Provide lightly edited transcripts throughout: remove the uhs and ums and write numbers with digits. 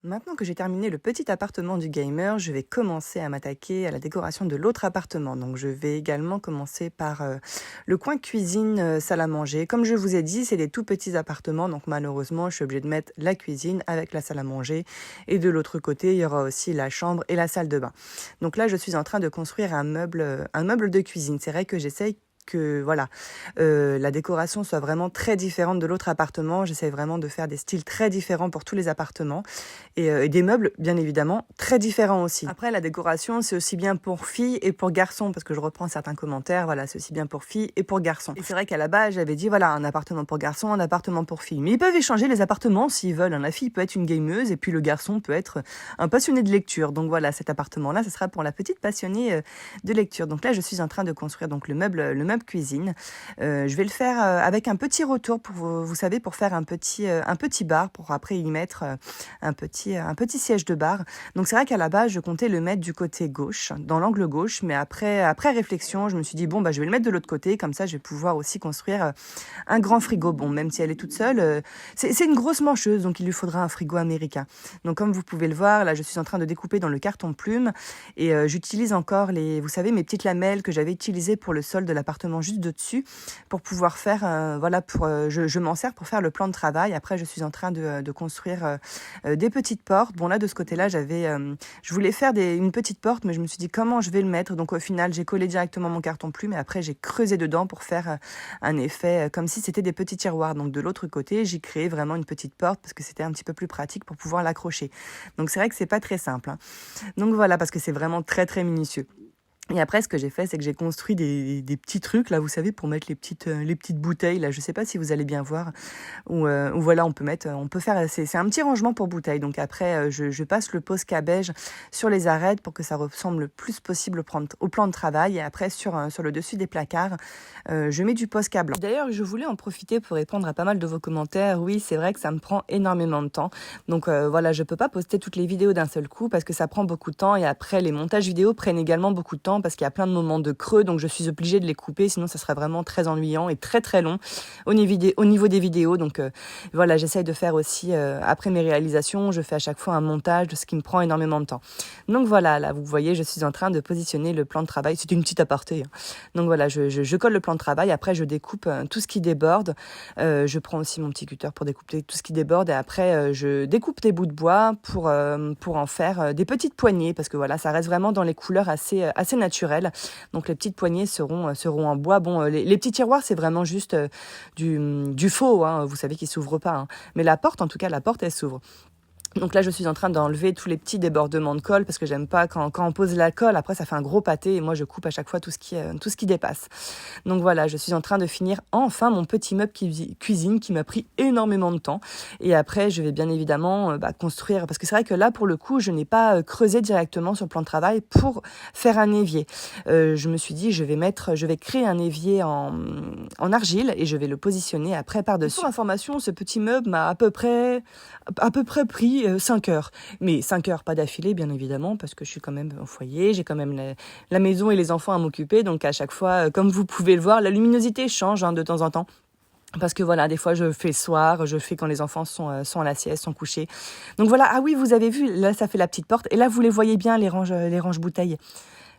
Maintenant que j'ai terminé le petit appartement du gamer, je vais commencer à m'attaquer à la décoration de l'autre appartement. Donc je vais également commencer par le coin cuisine, salle à manger. Comme je vous ai dit, c'est des tout petits appartements, donc malheureusement, je suis obligée de mettre la cuisine avec la salle à manger. Et de l'autre côté, il y aura aussi la chambre et la salle de bain. Donc là, je suis en train de construire un meuble de cuisine. C'est vrai que j'essaye que voilà, la décoration soit vraiment très différente de l'autre appartement. J'essaie vraiment de faire des styles très différents pour tous les appartements et des meubles, bien évidemment, très différents aussi. Après, la décoration, c'est aussi bien pour filles et pour garçons, parce que je reprends certains commentaires, voilà, c'est aussi bien pour filles et pour garçons. Et c'est vrai qu'à la base, j'avais dit, voilà, un appartement pour garçons, un appartement pour filles. Mais ils peuvent échanger les appartements s'ils veulent. La fille peut être une gameuse et puis le garçon peut être un passionné de lecture. Donc voilà, cet appartement-là, ce sera pour la petite passionnée de lecture. Donc là, je suis en train de construire donc le meuble cuisine. Je vais le faire avec un petit retour pour vous savez, pour faire un petit bar pour après y mettre un petit siège de bar. Donc c'est vrai qu'à la base, je comptais le mettre du côté gauche, dans l'angle gauche, mais après réflexion, je me suis dit bon bah je vais le mettre de l'autre côté, comme ça je vais pouvoir aussi construire un grand frigo. Bon, même si elle est toute seule, c'est une grosse mancheuse, donc il lui faudra un frigo américain. Donc comme vous pouvez le voir, là je suis en train de découper dans le carton plume et j'utilise encore vous savez, mes petites lamelles que j'avais utilisées pour le sol de l'appartement juste de dessus pour pouvoir faire, je m'en sers pour faire le plan de travail. Après, je suis en train de construire des petites portes. Bon, là, de ce côté-là, je voulais faire une petite porte, mais je me suis dit comment je vais le mettre. Donc, au final, j'ai collé directement mon carton plume et après, j'ai creusé dedans pour faire un effet comme si c'était des petits tiroirs. Donc, de l'autre côté, j'ai créé vraiment une petite porte parce que c'était un petit peu plus pratique pour pouvoir l'accrocher. Donc, c'est vrai que c'est pas très simple, hein. Donc, voilà, parce que c'est vraiment très, très minutieux. Et après, ce que j'ai fait, c'est que j'ai construit des petits trucs, là, vous savez, pour mettre les petites bouteilles. Là, je sais pas si vous allez bien voir. Où voilà, on peut faire, c'est un petit rangement pour bouteilles. Donc après, je passe le Posca beige sur les arêtes pour que ça ressemble le plus possible au plan de travail. Et après, sur le dessus des placards, je mets du Posca blanc. D'ailleurs, je voulais en profiter pour répondre à pas mal de vos commentaires. Oui, c'est vrai que ça me prend énormément de temps. Donc voilà, je peux pas poster toutes les vidéos d'un seul coup parce que ça prend beaucoup de temps. Et après, les montages vidéo prennent également beaucoup de temps parce qu'il y a plein de moments de creux, donc je suis obligée de les couper, sinon ça serait vraiment très ennuyant et très très long au niveau des vidéos. Donc voilà, j'essaye de faire aussi, après mes réalisations, je fais à chaque fois un montage de ce qui me prend énormément de temps. Donc voilà, là vous voyez, je suis en train de positionner le plan de travail, c'est une petite aparté, hein. Donc voilà, je colle le plan de travail, après je découpe tout ce qui déborde, je prends aussi mon petit cutter pour découper tout ce qui déborde et après je découpe des bouts de bois pour en faire des petites poignées, parce que voilà, ça reste vraiment dans les couleurs assez naturelles. Donc les petites poignées seront en bois. Bon, les petits tiroirs, c'est vraiment juste du faux, hein, vous savez qu'ils s'ouvrent pas, hein. Mais la porte, en tout cas, la porte, elle s'ouvre. Donc là, je suis en train d'enlever tous les petits débordements de colle parce que j'aime pas quand on pose la colle, après ça fait un gros pâté et moi je coupe à chaque fois tout ce qui dépasse. Donc voilà, je suis en train de finir enfin mon petit meuble cuisine qui m'a pris énormément de temps. Et après, je vais bien évidemment construire, parce que c'est vrai que là, pour le coup, je n'ai pas creusé directement sur le plan de travail pour faire un évier. Je me suis dit, je vais créer un évier en argile et je vais le positionner après par-dessus. Pour information, ce petit meuble m'a à peu près pris 5 heures. Mais 5 heures, pas d'affilée, bien évidemment, parce que je suis quand même au foyer, j'ai quand même la maison et les enfants à m'occuper. Donc à chaque fois, comme vous pouvez le voir, la luminosité change, hein, de temps en temps. Parce que voilà, des fois je fais le soir, je fais quand les enfants sont à la sieste, sont couchés. Donc voilà, ah oui, vous avez vu, là ça fait la petite porte. Et là vous les voyez bien, les ranges bouteilles.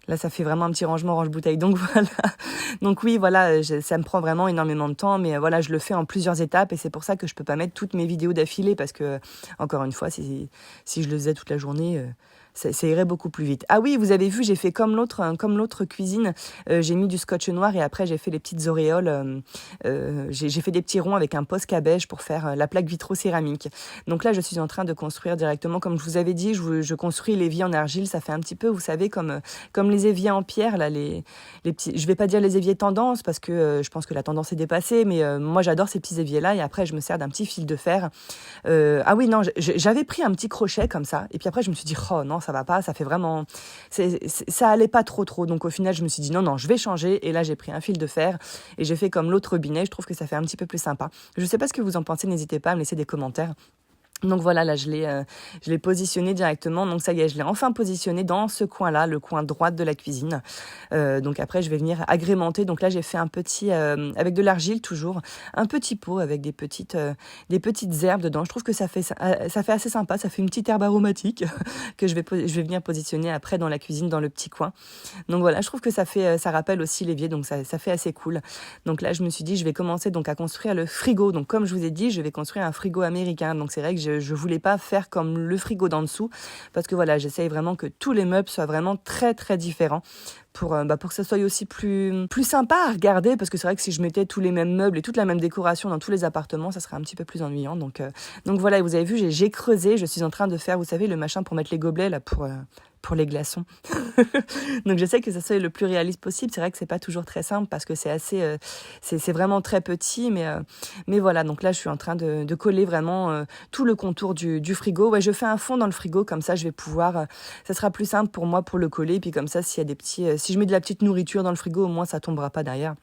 Là, ça fait vraiment un petit rangement range-bouteille. Donc voilà. Donc oui, voilà, ça me prend vraiment énormément de temps, mais voilà, je le fais en plusieurs étapes et c'est pour ça que je peux pas mettre toutes mes vidéos d'affilée parce que, encore une fois, si je le faisais toute la journée, ça irait beaucoup plus vite. Ah oui, vous avez vu, j'ai fait comme l'autre cuisine. J'ai mis du scotch noir et après j'ai fait les petites auréoles. J'ai fait des petits ronds avec un Posca beige pour faire la plaque vitrocéramique. Donc là, je suis en train de construire directement, comme je vous avais dit, je construis l'évier en argile. Ça fait un petit peu, vous savez, comme les éviers en pierre, là, les petits. Je vais pas dire les éviers tendance parce que je pense que la tendance est dépassée, mais moi j'adore ces petits éviers-là. Et après, je me sers d'un petit fil de fer. Ah oui, non, j'avais pris un petit crochet comme ça, et puis après je me suis dit, oh non, ça va pas, ça fait vraiment, ça allait pas trop. Donc au final, je me suis dit non, je vais changer. Et là, j'ai pris un fil de fer et j'ai fait comme l'autre robinet. Je trouve que ça fait un petit peu plus sympa. Je sais pas ce que vous en pensez. N'hésitez pas à me laisser des commentaires. Donc voilà, là je l'ai positionné directement. Donc ça y est, je l'ai enfin positionné dans ce coin-là, le coin droit de la cuisine. Donc après, je vais venir agrémenter. Donc là, j'ai fait un petit, avec de l'argile toujours, un petit pot avec des petites herbes dedans. Je trouve que ça fait assez sympa. Ça fait une petite herbe aromatique que je vais venir positionner après dans la cuisine, dans le petit coin. Donc voilà, je trouve que ça rappelle aussi l'évier, donc ça fait assez cool. Donc là, je me suis dit, je vais commencer donc à construire le frigo. Donc comme je vous ai dit, je vais construire un frigo américain. Donc c'est vrai que je voulais pas faire comme le frigo d'en dessous, parce que voilà, j'essaye vraiment que tous les meubles soient vraiment très très différents pour que ça soit aussi plus sympa à regarder, parce que c'est vrai que si je mettais tous les mêmes meubles et toute la même décoration dans tous les appartements, ça serait un petit peu plus ennuyant. Donc voilà, vous avez vu, j'ai creusé, je suis en train de faire, vous savez, le machin pour mettre les gobelets là pour les glaçons. Donc j'essaie que ça soit le plus réaliste possible. C'est vrai que c'est pas toujours très simple parce que c'est assez, c'est vraiment très petit, mais voilà. Donc là, je suis en train de coller vraiment tout le contour du frigo. Ouais, je fais un fond dans le frigo, comme ça, je vais pouvoir. Ça sera plus simple pour moi pour le coller. Puis comme ça, s'il y a des petits, si je mets de la petite nourriture dans le frigo, au moins ça tombera pas derrière.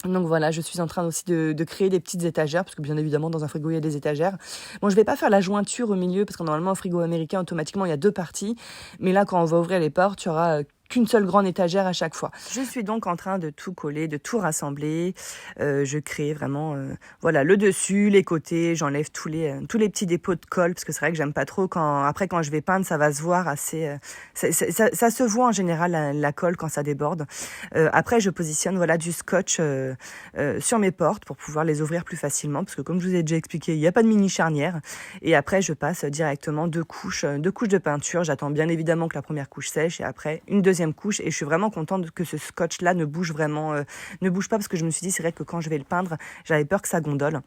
Donc voilà, je suis en train aussi de créer des petites étagères, parce que bien évidemment, dans un frigo, il y a des étagères. Bon, je vais pas faire la jointure au milieu, parce que normalement, au frigo américain, automatiquement, il y a 2 parties. Mais là, quand on va ouvrir les portes, il y aura qu'une seule grande étagère à chaque fois. Je suis donc en train de tout coller, de tout rassembler. Je crée vraiment, voilà, le dessus, les côtés. J'enlève tous les petits dépôts de colle, parce que c'est vrai que j'aime pas trop quand je vais peindre, ça va se voir assez. Ça se voit en général la colle quand ça déborde. Après, je positionne voilà du scotch sur mes portes pour pouvoir les ouvrir plus facilement, parce que comme je vous ai déjà expliqué, il n'y a pas de mini charnière. Et après, je passe directement 2 couches de peinture. J'attends bien évidemment que la première couche sèche, et après une deuxième couche, et je suis vraiment contente que ce scotch là ne bouge pas, parce que je me suis dit, c'est vrai que quand je vais le peindre, j'avais peur que ça gondole.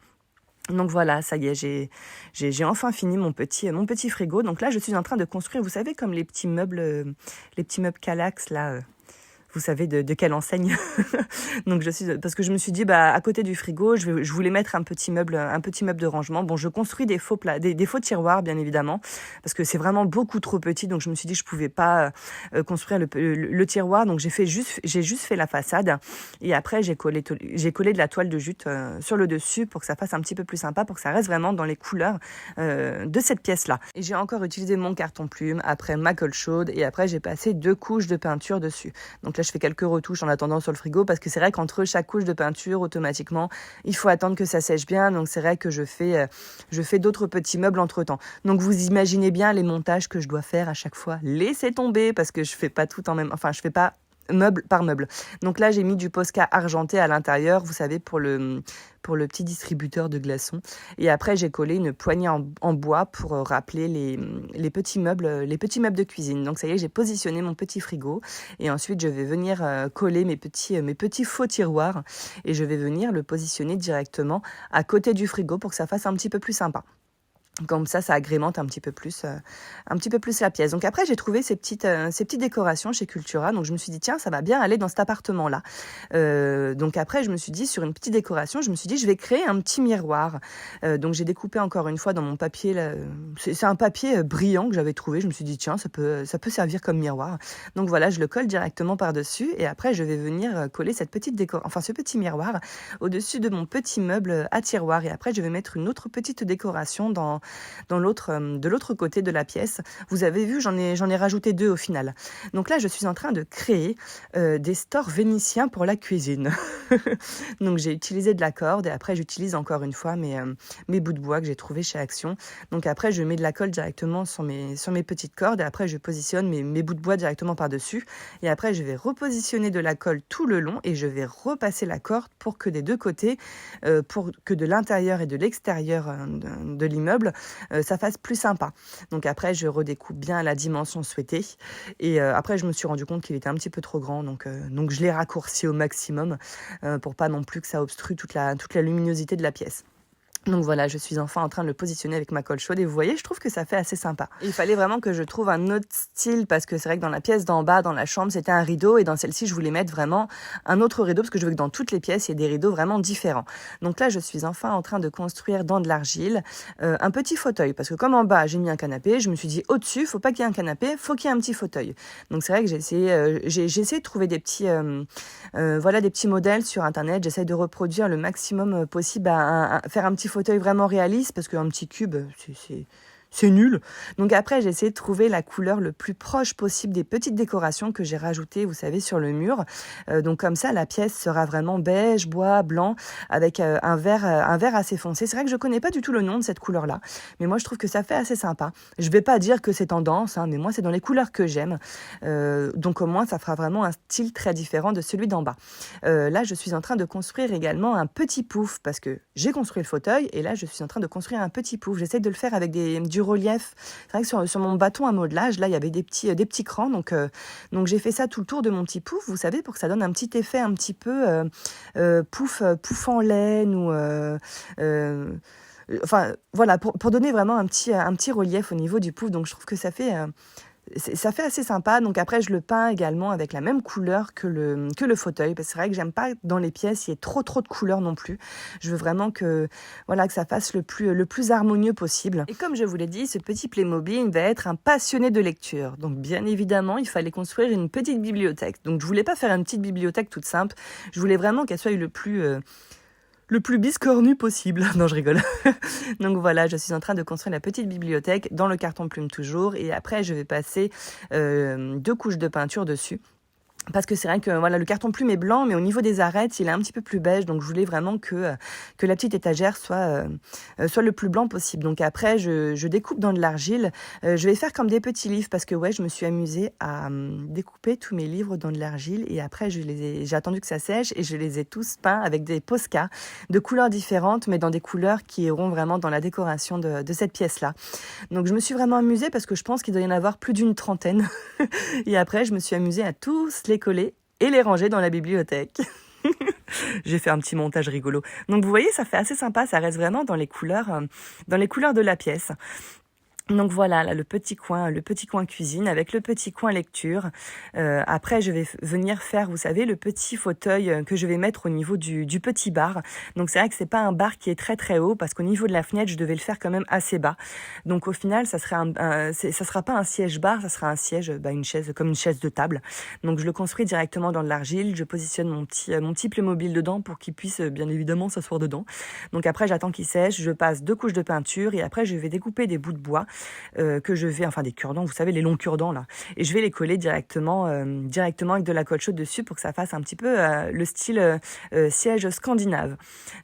Donc voilà, ça y est, j'ai enfin fini mon petit frigo. Donc là, je suis en train de construire, vous savez, comme les petits meubles Kallax là. Vous savez de quelle enseigne. Donc parce que je me suis dit, à côté du frigo, je voulais mettre un petit meuble de rangement. Bon, je construis des faux tiroirs, bien évidemment, parce que c'est vraiment beaucoup trop petit. Donc je me suis dit, je pouvais pas construire le tiroir. Donc j'ai juste fait la façade, et après j'ai collé de la toile de jute sur le dessus pour que ça fasse un petit peu plus sympa, pour que ça reste vraiment dans les couleurs de cette pièce-là. Et j'ai encore utilisé mon carton plume, après ma colle chaude, et après j'ai passé 2 couches de peinture dessus. Donc là, je fais quelques retouches en attendant sur le frigo, parce que c'est vrai qu'entre chaque couche de peinture, automatiquement, il faut attendre que ça sèche bien. Donc c'est vrai que je fais d'autres petits meubles entre temps. Donc vous imaginez bien les montages que je dois faire à chaque fois. Laissez tomber, parce que je fais pas tout en même, enfin je fais pas meuble par meuble. Donc là, j'ai mis du Posca argenté à l'intérieur, vous savez, pour le petit distributeur de glaçons. Et après, j'ai collé une poignée en bois pour rappeler les petits meubles de cuisine. Donc ça y est, j'ai positionné mon petit frigo, et ensuite je vais venir coller mes petits faux tiroirs, et je vais venir le positionner directement à côté du frigo pour que ça fasse un petit peu plus sympa. Comme ça agrémente un petit peu plus la pièce. Donc après, j'ai trouvé ces petites décorations chez Cultura. Donc je me suis dit, tiens, ça va bien aller dans cet appartement-là. Donc après, je me suis dit, sur une petite décoration, je me suis dit, je vais créer un petit miroir. Donc j'ai découpé encore une fois dans mon papier. Là, c'est un papier brillant que j'avais trouvé. Je me suis dit, tiens, ça peut servir comme miroir. Donc voilà, je le colle directement par-dessus, et après, je vais venir coller ce petit miroir au-dessus de mon petit meuble à tiroir. Et après, je vais mettre une autre petite décoration de l'autre côté de la pièce. Vous avez vu, j'en ai rajouté 2 au final. Donc là, je suis en train de créer des stores vénitiens pour la cuisine. Donc j'ai utilisé de la corde, et après j'utilise encore une fois mes bouts de bois que j'ai trouvés chez Action. Donc après, je mets de la colle directement sur mes petites cordes, et après je positionne mes bouts de bois directement par-dessus, et après je vais repositionner de la colle tout le long, et je vais repasser la corde pour que des 2 côtés, pour que de l'intérieur et de l'extérieur de l'immeuble, ça fasse plus sympa. Donc après, je redécoupe bien la dimension souhaitée, et après je me suis rendu compte qu'il était un petit peu trop grand, donc je l'ai raccourci au maximum pour pas non plus que ça obstrue toute la luminosité de la pièce. Donc voilà, je suis enfin en train de le positionner avec ma colle chaude, et vous voyez, je trouve que ça fait assez sympa. Il fallait vraiment que je trouve un autre style, parce que c'est vrai que dans la pièce d'en bas, dans la chambre, c'était un rideau, et dans celle-ci, je voulais mettre vraiment un autre rideau, parce que je veux que dans toutes les pièces, il y ait des rideaux vraiment différents. Donc là, je suis enfin en train de construire dans de l'argile un petit fauteuil, parce que comme en bas, j'ai mis un canapé, je me suis dit, au-dessus, faut pas qu'il y ait un canapé, faut qu'il y ait un petit fauteuil. Donc c'est vrai que j'ai essayé de trouver des petits modèles sur Internet. J'essaie de reproduire le maximum possible, faire un petit fauteuil vraiment réaliste, parce qu'un petit cube, c'est nul. Donc après, j'ai essayé de trouver la couleur le plus proche possible des petites décorations que j'ai rajoutées, vous savez, sur le mur. Donc comme ça, la pièce sera vraiment beige, bois, blanc, avec un vert assez foncé. C'est vrai que je connais pas du tout le nom de cette couleur-là, mais moi je trouve que ça fait assez sympa. Je vais pas dire que c'est tendance, hein, mais moi c'est dans les couleurs que j'aime. Donc au moins, ça fera vraiment un style très différent de celui d'en bas. Là, je suis en train de construire également un petit pouf, parce que j'ai construit le fauteuil, et là, je suis en train de construire un petit pouf. J'essaie de le faire avec du relief. C'est vrai que sur mon bâton à modelage, là, il y avait des petits crans, donc j'ai fait ça tout le tour de mon petit pouf, vous savez, pour que ça donne un petit effet un petit peu pouf en laine, ou... enfin, voilà, pour donner vraiment un petit relief au niveau du pouf. Donc, je trouve que ça fait assez sympa. Donc après, je le peins également avec la même couleur que le fauteuil. Parce que c'est vrai que j'aime pas dans les pièces, il y ait trop de couleurs non plus. Je veux vraiment que ça fasse le plus harmonieux possible. Et comme je vous l'ai dit, ce petit Playmobil va être un passionné de lecture. Donc bien évidemment, il fallait construire une petite bibliothèque. Donc je voulais pas faire une petite bibliothèque toute simple. Je voulais vraiment qu'elle soit le plus biscornu possible. Non, je rigole. Donc voilà, je suis en train de construire la petite bibliothèque dans le carton plume toujours. Et après, je vais passer 2 couches de peinture dessus. Parce que c'est vrai que le carton plume est blanc, mais au niveau des arêtes, il est un petit peu plus beige. Donc je voulais vraiment que la petite étagère soit le plus blanc possible. Donc après, je découpe dans de l'argile. Je vais faire comme des petits livres, parce que je me suis amusée à découper tous mes livres dans de l'argile. Et après, j'ai attendu que ça sèche, et je les ai tous peints avec des Posca de couleurs différentes, mais dans des couleurs qui iront vraiment dans la décoration de cette pièce-là. Donc je me suis vraiment amusée, parce que je pense qu'il doit y en avoir plus d'une trentaine. Et après, je me suis amusée à tous les coller et les ranger dans la bibliothèque. J'ai fait un petit montage rigolo. Donc vous voyez, ça fait assez sympa, ça reste vraiment dans les couleurs de la pièce. Donc voilà, là, le petit coin cuisine avec le petit coin lecture. Après, je vais venir faire, vous savez, le petit fauteuil que je vais mettre au niveau du petit bar. Donc c'est vrai que c'est pas un bar qui est très très haut, parce qu'au niveau de la fenêtre, je devais le faire quand même assez bas. Donc au final, ça sera ça sera pas un siège bar, ça sera un siège, une chaise, comme une chaise de table. Donc je le construis directement dans de l'argile. Je positionne mon petit Playmobil dedans pour qu'il puisse bien évidemment s'asseoir dedans. Donc après, j'attends qu'il sèche. Je passe 2 couches de peinture, et après, je vais découper des bouts de bois. Que je vais, des cure-dents, vous savez, les longs cure-dents là, et je vais les coller directement avec de la colle chaude dessus, pour que ça fasse un petit peu le style siège scandinave.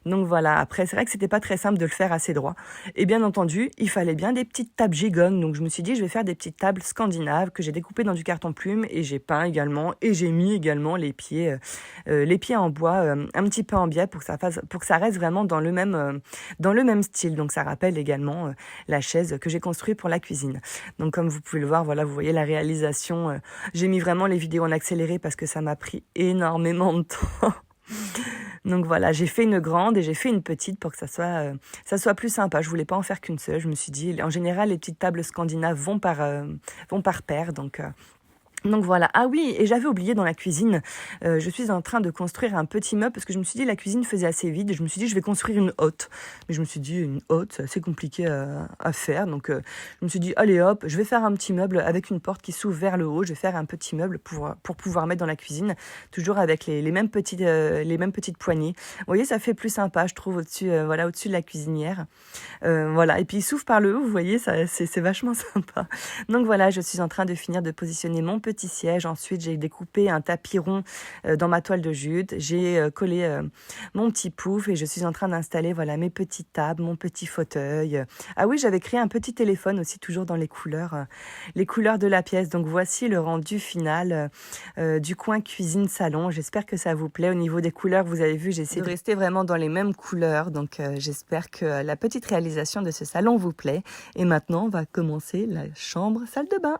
Donc voilà, après c'est vrai que c'était pas très simple de le faire assez droit, et bien entendu il fallait bien des petites tables gigogne. Donc je me suis dit, je vais faire des petites tables scandinaves que j'ai découpées dans du carton plume, et j'ai peint également, et j'ai mis également les pieds en bois un petit peu en biais, pour que ça reste vraiment dans le même style. Donc ça rappelle également la chaise que j'ai construite pour la cuisine. Donc comme vous pouvez le voir, voilà, vous voyez la réalisation. J'ai mis vraiment les vidéos en accéléré, parce que ça m'a pris énormément de temps. Donc voilà, j'ai fait une grande et j'ai fait une petite pour que ça soit plus sympa. Je voulais pas en faire qu'une seule. Je me suis dit, en général, les petites tables scandinaves vont par paire. Donc voilà. Ah oui, et j'avais oublié, dans la cuisine, je suis en train de construire un petit meuble, parce que je me suis dit la cuisine faisait assez vide, et je me suis dit je vais construire une hotte. Mais je me suis dit, une hotte, c'est assez compliqué à faire. Donc je me suis dit, allez hop, je vais faire un petit meuble avec une porte qui s'ouvre vers le haut. Je vais faire un petit meuble pour pouvoir mettre dans la cuisine, toujours avec les mêmes petites poignées. Vous voyez, ça fait plus sympa, je trouve, au-dessus de la cuisinière. Voilà, et puis il s'ouvre par le haut, vous voyez, c'est vachement sympa. Donc voilà, je suis en train de finir de positionner mon petit siège. Ensuite, j'ai découpé un tapis rond dans ma toile de jute. J'ai collé mon petit pouf, et je suis en train d'installer mes petites tables, mon petit fauteuil. Ah oui, j'avais créé un petit téléphone aussi, toujours dans les couleurs de la pièce. Donc voici le rendu final du coin cuisine-salon. J'espère que ça vous plaît. Au niveau des couleurs, vous avez vu, j'ai essayé de rester vraiment dans les mêmes couleurs. Donc j'espère que la petite réalisation de ce salon vous plaît. Et maintenant, on va commencer la chambre salle de bain.